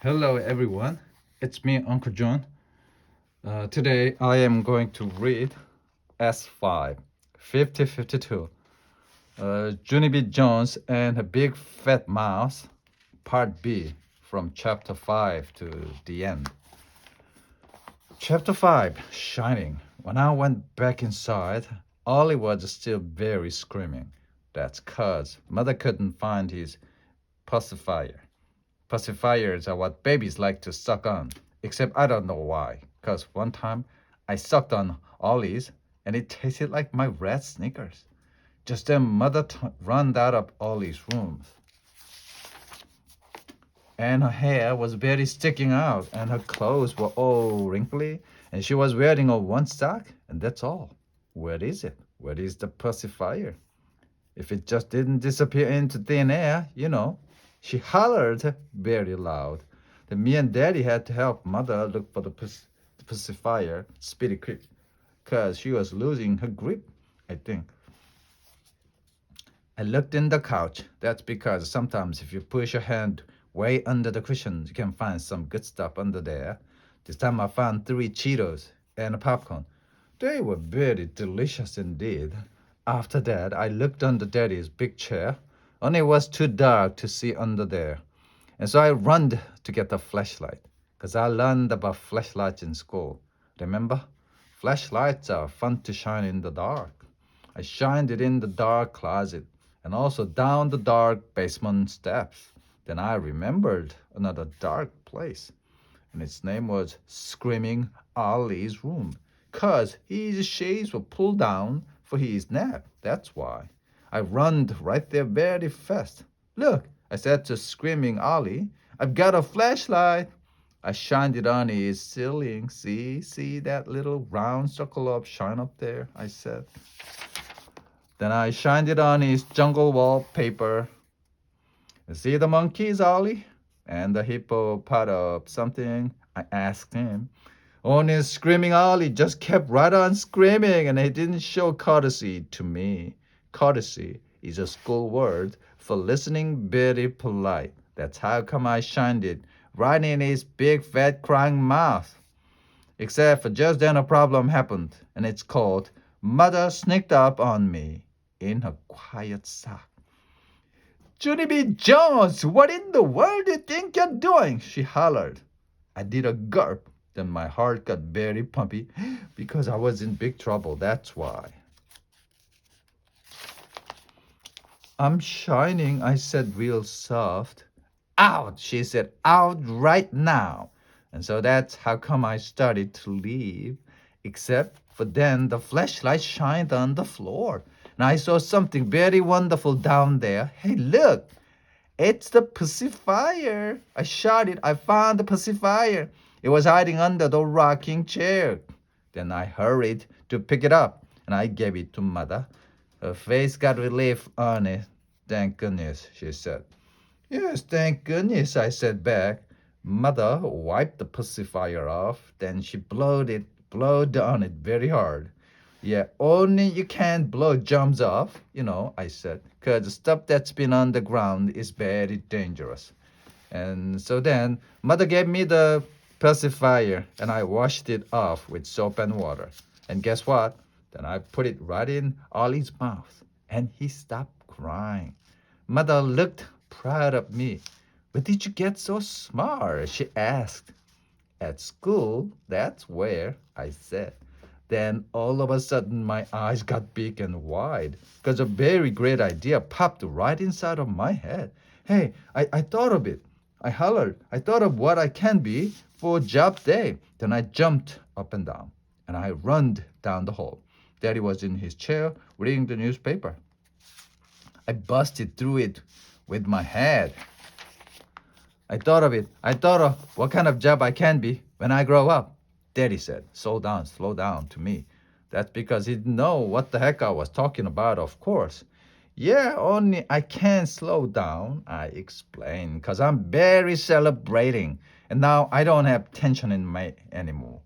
Hello, everyone. It's me, Uncle John. Today I am going to read S5, 5052, Junie B Jones and a Big Fat Mouse, Part B, from Chapter 5 to the end. Chapter 5, Shining. When I went back inside, Ollie was still very screaming. That's 'cause Mother couldn't find his pacifier. Pacifiers are what babies like to suck on, except I don't know why. 'Cause one time I sucked on Ollie's and it tasted like my red Snickers. Just then Mother ran out of Ollie's room. And her hair was very sticking out and her clothes were all wrinkly and she was wearing a one sock and that's all. Where is it? Where is the pacifier? If it just didn't disappear into thin air, She hollered very loud. Then me and Daddy had to help Mother look for the pacifier speedy quick, 'cause she was losing her grip, I think. I looked in the couch. That's because sometimes if you push your hand way under the cushions, you can find some good stuff under there. This time I found 3 Cheetos and a popcorn. They were very delicious indeed. After that, I looked under Daddy's big chair, only it was too dark to see under there. And so I ran to get a flashlight, 'cause I learned about flashlights in school. Remember? Flashlights are fun to shine in the dark. I shined it in the dark closet and also down the dark basement steps. Then I remembered another dark place, and its name was Screaming Ollie's room, 'cause his shades were pulled down for his nap. That's why. I run right there very fast. Look, I said to Screaming Ollie, I've got a flashlight. I shined it on his ceiling. See that little round circle of shine up there, I said. Then I shined it on his jungle wallpaper. See the monkeys, Ollie? And the hippopotamus something? I asked him. Only Screaming Ollie just kept right on screaming and he didn't show courtesy to me. Courtesy is a school word for listening very polite. That's how come I shined it right in his big fat crying mouth. Except for just then a problem happened, and it's called Mother sneaked up on me in her quiet sock. Junie B Jones, what in the world do you think you're doing? She hollered. I did a gulp. Then my heart got very pumpy because I was in big trouble. That's why. I'm shining, I said real soft. Out, she said, out right now. And so that's how come I started to leave. Except for then the flashlight shined on the floor. And I saw something very wonderful down there. Hey, look, it's the pacifier. I shouted, I found the pacifier. It was hiding under the rocking chair. Then I hurried to pick it up and I gave it to Mother. Her face got relief on it. Thank goodness, she said. Yes, thank goodness, I said back. Mother wiped the pacifier off. Then she blowed on it very hard. Yeah, only you can't blow germs off, I said, 'cause the stuff that's been on the ground is very dangerous. And so then Mother gave me the pacifier and I washed it off with soap and water. And guess what? Then I put it right in Ollie's mouth and he stopped crying. Mother looked proud of me. Where did you get so smart? She asked. At school, that's where, I said. Then all of a sudden my eyes got big and wide because a very great idea popped right inside of my head. Hey, I thought of it. I hollered. I thought of what I can be for job day. Then I jumped up and down and I runned down the hall. Daddy was in his chair reading the newspaper. I busted through it with my head. I thought of it. I thought of what kind of job I can be when I grow up. Daddy said, slow down to me. That's because he didn't know what the heck I was talking about, of course. Yeah, only I can't slow down, I explained, because I'm very celebrating. And now I don't have tension in me anymore.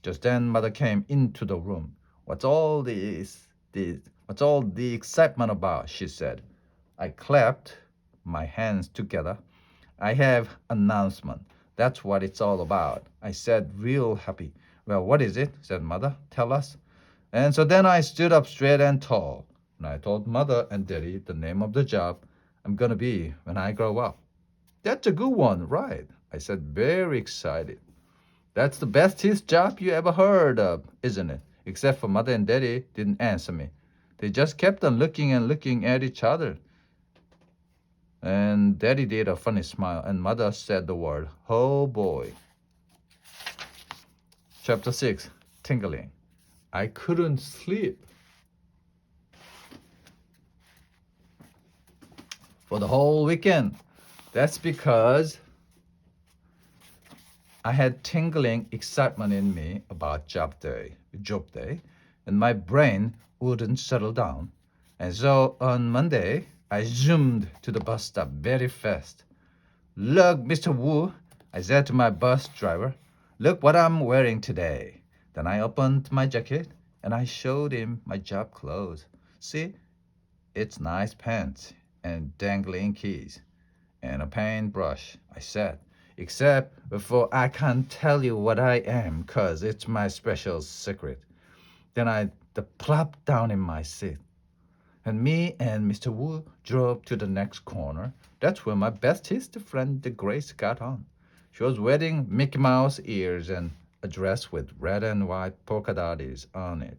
Just then Mother came into the room. What's all the excitement about? She said. I clapped my hands together. I have announcement. That's what it's all about. I said, real happy. Well, what is it? Said Mother. Tell us. And so then I stood up straight and tall, and I told Mother and Daddy the name of the job I'm gonna be when I grow up. That's a good one, right? I said, very excited. That's the bestest job you ever heard of, isn't it? Except for Mother and Daddy didn't answer me. They just kept on looking and looking at each other. And Daddy did a funny smile, and Mother said the word, oh boy. Chapter 6, Tingling. I couldn't sleep for the whole weekend. That's because I had tingling excitement in me about job day, and my brain wouldn't settle down. And so on Monday, I zoomed to the bus stop very fast. Look, Mr. Wu, I said to my bus driver, look what I'm wearing today. Then I opened my jacket and I showed him my job clothes. See, it's nice pants and dangling keys and a paintbrush, I said. Except before I can't tell you what I am, 'cause it's my special secret. Then I plopped down in my seat. And me and Mr. Wu drove to the next corner. That's where my bestest friend, the Grace, got on. She was wearing Mickey Mouse ears and a dress with red and white polka dots on it.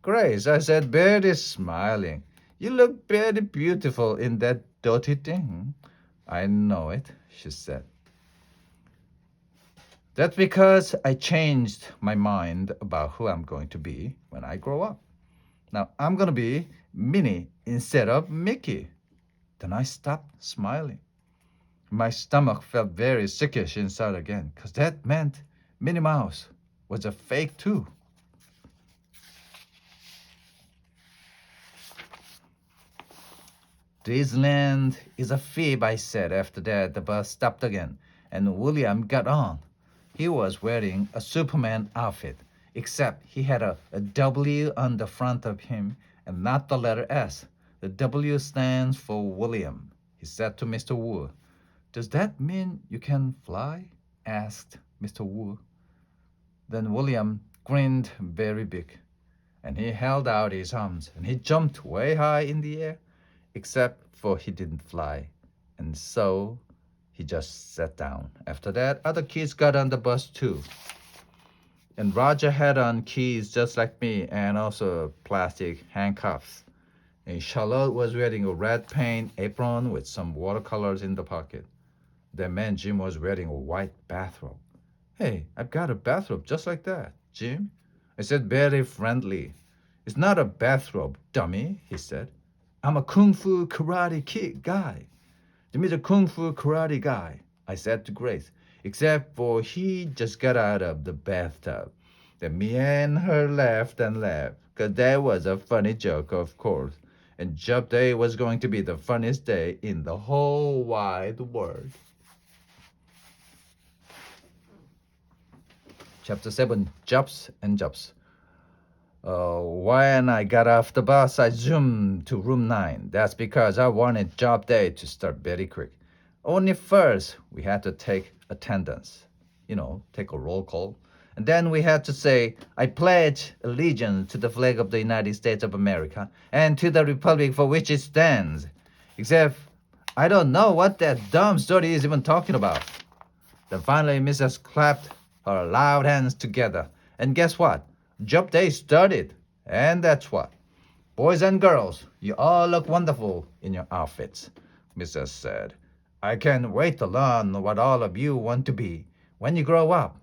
Grace, I said, barely smiling. You look very beautiful in that dirty thing. I know it, she said. That's because I changed my mind about who I'm going to be when I grow up. Now I'm going to be Minnie instead of Mickey. Then I stopped smiling. My stomach felt very sickish inside again, because that meant Minnie Mouse was a fake too. Disneyland is a fib, I said. After that, the bus stopped again, and William got on. He was wearing a Superman outfit, except he had a W on the front of him and not the letter S. The W stands for William. He said to Mr. Wu. Does that mean you can fly? Asked Mr. Wu. Then William grinned very big, and he held out his arms, and he jumped way high in the air, except for he didn't fly. And so he just sat down. After that, other kids got on the bus too. And Roger had on keys just like me and also plastic handcuffs. And Charlotte was wearing a red paint apron with some watercolors in the pocket. The man Jim was wearing a white bathrobe. Hey, I've got a bathrobe just like that, Jim. I said very friendly. It's not a bathrobe, dummy, he said. I'm a kung fu karate kid guy. Jimmy's a kung fu karate guy, I said to Grace, except for he just got out of the bathtub. Then me and her laughed and laughed, 'cause that was a funny joke, of course. And job day was going to be the funniest day in the whole wide world. Chapter 7, Jobs and Jobs. When I got off the bus, I zoomed to room 9. That's because I wanted job day to start very quick. Only first, we had to take attendance. Take a roll call. And then we had to say, I pledge allegiance to the flag of the United States of America and to the republic for which it stands. Except, I don't know what that dumb story is even talking about. Then finally, Mrs. clapped her loud hands together. And guess what? Job day started. And that's what. Boys and girls, you all look wonderful in your outfits, Mrs. said. I can't wait to learn what all of you want to be when you grow up.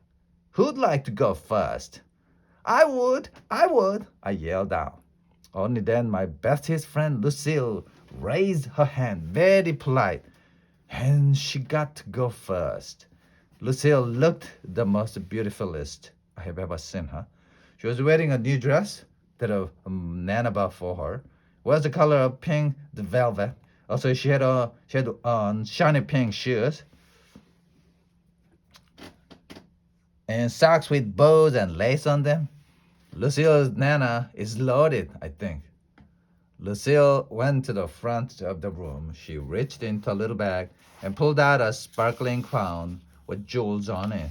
Who'd like to go first? I would, I yelled out. Only then my bestest friend Lucille raised her hand, very polite, and she got to go first. Lucille looked the most beautifulest I have ever seen her. She was wearing a new dress that a Nana bought for her. It was the color of pink the velvet. Also, she had on shiny pink shoes and socks with bows and lace on them. Lucille's Nana is loaded, I think. Lucille went to the front of the room. She reached into a little bag and pulled out a sparkling crown with jewels on it.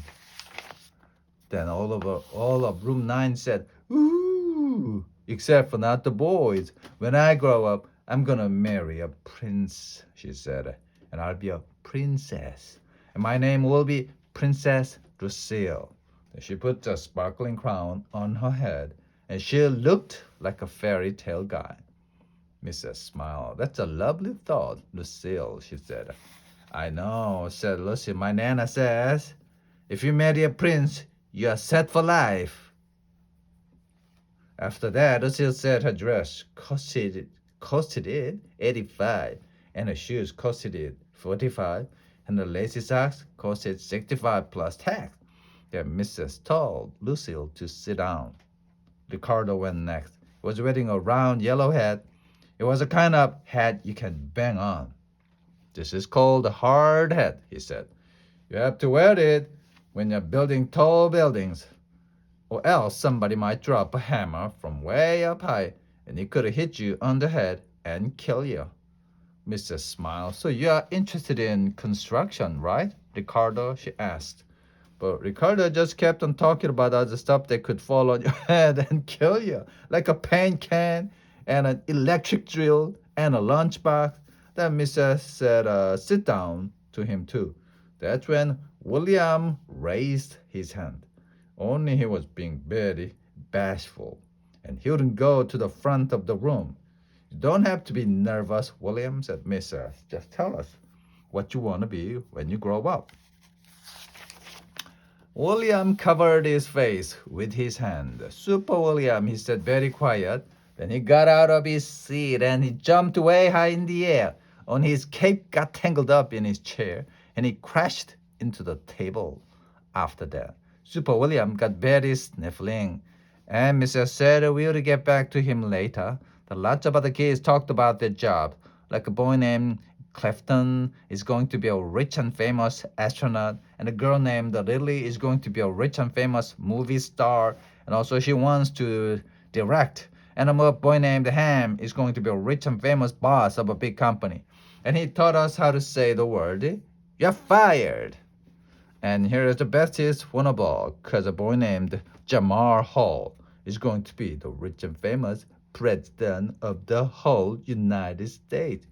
Then all of room 9 said, ooh, except for not the boys. When I grow up, I'm gonna marry a prince, she said, and I'll be a princess. And my name will be Princess Lucille. Then she put a sparkling crown on her head, and she looked like a fairy tale guy. Mrs. smiled. That's a lovely thought, Lucille, she said. I know, said Lucy. My Nana says, if you marry a prince, you are set for life. After that, Lucille said her dress costed it 85, and her shoes costed it 45, and her lacy socks costed 65 plus tax. Then Mrs. told Lucille to sit down. Ricardo went next. He was wearing a round yellow hat. It was a kind of hat you can bang on. This is called a hard hat, he said. You have to wear it when you're building tall buildings, or else somebody might drop a hammer from way up high and it could hit you on the head and kill you. Mrs. smiled. So you are interested in construction, right, Ricardo? She asked. But Ricardo just kept on talking about other stuff that could fall on your head and kill you, like a paint can and an electric drill and a lunchbox. Then Mrs. said, sit down to him too. That's when William raised his hand. Only he was being very bashful, and he wouldn't go to the front of the room. You don't have to be nervous, William, said Mrs. Just tell us what you want to be when you grow up. William covered his face with his hand. Super William, he said very quiet. Then he got out of his seat and he jumped way high in the air. Only his cape got tangled up in his chair and he crashed into the table. After that, Super William got very sniffling. And Mrs. said we'll get back to him later. The lots of other kids talked about their job. Like a boy named Clifton is going to be a rich and famous astronaut, and a girl named Lily is going to be a rich and famous movie star, and also she wants to direct. And a boy named Ham is going to be a rich and famous boss of a big company. And he taught us how to say the word, you're fired. And here is the bestest one of all, because a boy named Jamar Hall is going to be the rich and famous president of the whole United States.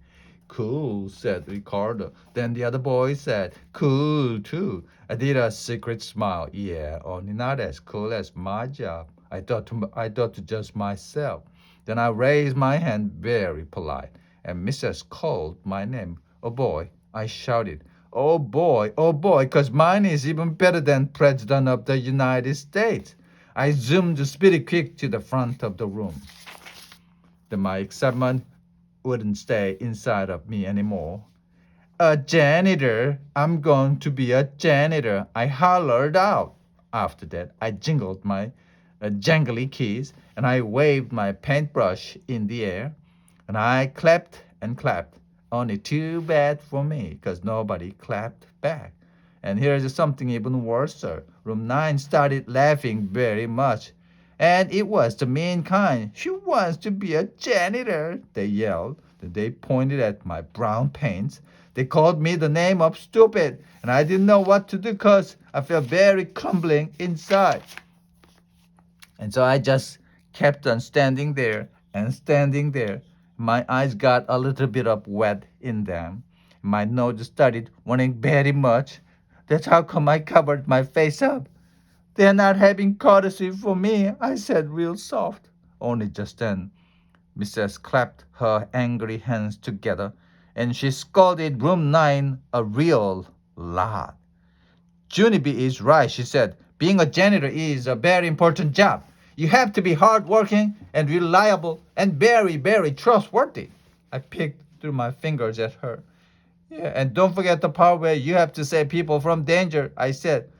Cool, said Ricardo. Then the other boy said, cool too. I did a secret smile. Yeah, only not as cool as my job. I thought to just myself. Then I raised my hand very polite, and Mrs. called my name. Oh boy, I shouted. Oh boy, 'cause mine is even better than President of the United States. I zoomed speedy quick to the front of the room. Then my excitement wouldn't stay inside of me anymore. A janitor. I'm going to be a janitor, I hollered out. After that, I jingled my jangly keys and I waved my paintbrush in the air and I clapped and clapped. Only too bad for me, 'cause nobody clapped back. And here's something even worse, sir. Room 9 started laughing very much. And it was the mean kind. She wants to be a janitor, they yelled. Then they pointed at my brown paints. They called me the name of stupid, and I didn't know what to do because I felt very crumbling inside. And so I just kept on standing there and standing there. My eyes got a little bit of wet in them. My nose started running very much. That's how come I covered my face up. They're not having courtesy for me, I said real soft. Only just then, Mrs. clapped her angry hands together and she scolded room 9 a real lot. Junie B is right, she said. Being a janitor is a very important job. You have to be hardworking and reliable and very, very trustworthy. I picked through my fingers at her. Yeah, and don't forget the part where you have to save people from danger, I said.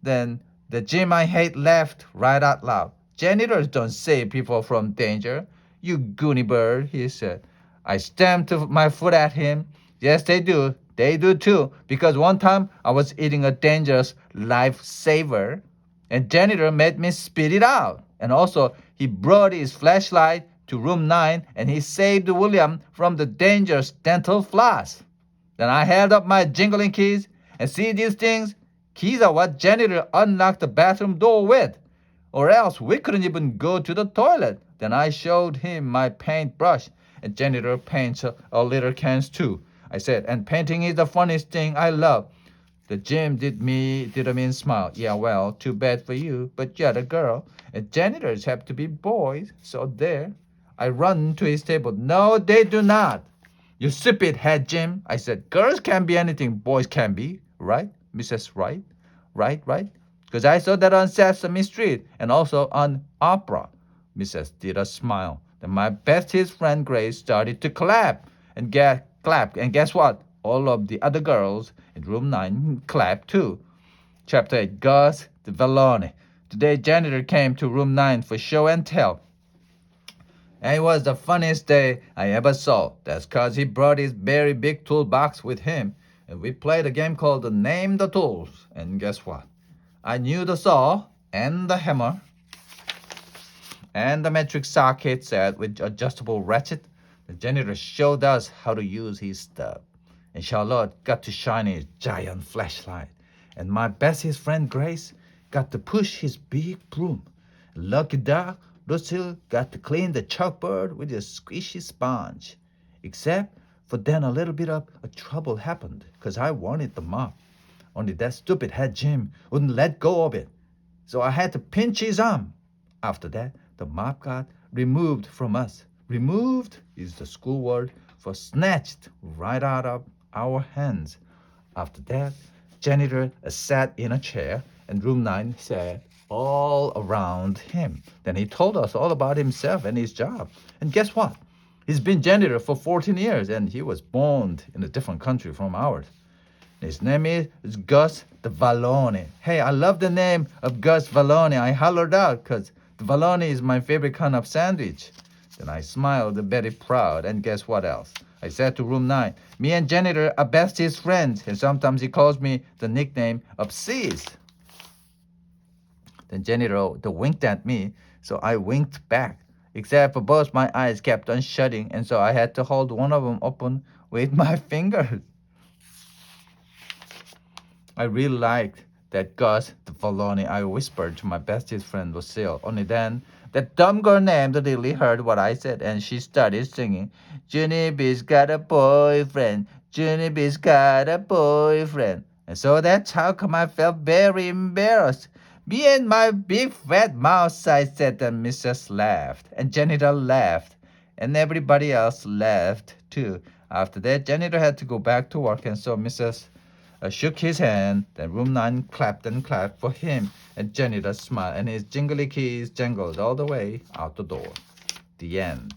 Then the Jim I hate laughed right out loud. Janitors don't save people from danger. You goony bird, he said. I stamped my foot at him. Yes, they do. They do too. Because one time I was eating a dangerous lifesaver, and janitor made me spit it out. And also, he brought his flashlight to room 9 and he saved William from the dangerous dental floss. Then I held up my jingling keys and see these things? Keys are what janitor unlocked the bathroom door with. Or else we couldn't even go to the toilet. Then I showed him my paintbrush. And janitor paints a little cans too. I said, and painting is the funniest thing I love. The gym did a mean smile. Yeah, well, too bad for you, but you're a girl. And janitors have to be boys. So there. I run to his table. No, they do not. You stupid head, Jim. I said, girls can't be anything boys can be. Right, Mrs. Wright? Right? Because I saw that on Sesame Street and also on Opera. Mrs. did a smile. Then my bestest friend Grace started to clap. And guess what? All of the other girls in room 9 clapped too. Chapter 8, Gus the Vallone. Today janitor came to room 9 for show and tell. And it was the funniest day I ever saw. That's cause he brought his very big toolbox with him. And we played a game called Name the Tools. And guess what? I knew the saw and the hammer and the metric socket set with adjustable ratchet. The janitor showed us how to use his stuff. And Charlotte got to shine his giant flashlight. And my bestest friend Grace got to push his big broom. Lucky dog Lucille got to clean the chalkboard with a squishy sponge. Except for then a little bit of a trouble happened because I wanted the mop. Only that stupid head Jim wouldn't let go of it. So I had to pinch his arm. After that, the mop got removed from us. Removed is the school word for snatched right out of our hands. After that, janitor sat in a chair and room 9 sat all around him. Then he told us all about himself and his job. And guess what? He's been janitor for 14 years and he was born in a different country from ours. His name is Gus the Vallone. Hey, I love the name of Gus Vallone. I hollered out because the Vallone is my favorite kind of sandwich. Then I smiled very proud. And guess what else? I said to room 9, me and janitor are bestest friends. And sometimes he calls me the nickname Obsessed. Then janitor winked at me. So I winked back. Except for both my eyes kept on shutting. And so I had to hold one of them open with my fingers. I really liked that Gus the Vallone. I whispered to my bestest friend Lucille. Only then, that dumb girl named Lily heard what I said and she started singing, Junie B's got a boyfriend, Junie B's got a boyfriend. And so that's how come I felt very embarrassed. Me and my big fat mouse, I said, and Mrs. laughed, and janitor laughed, and everybody else laughed too. After that, janitor had to go back to work, and so Mrs. Shook his hand. Then room 9 clapped and clapped for him, and janitor smiled, and his jingly keys jangled all the way out the door. The end.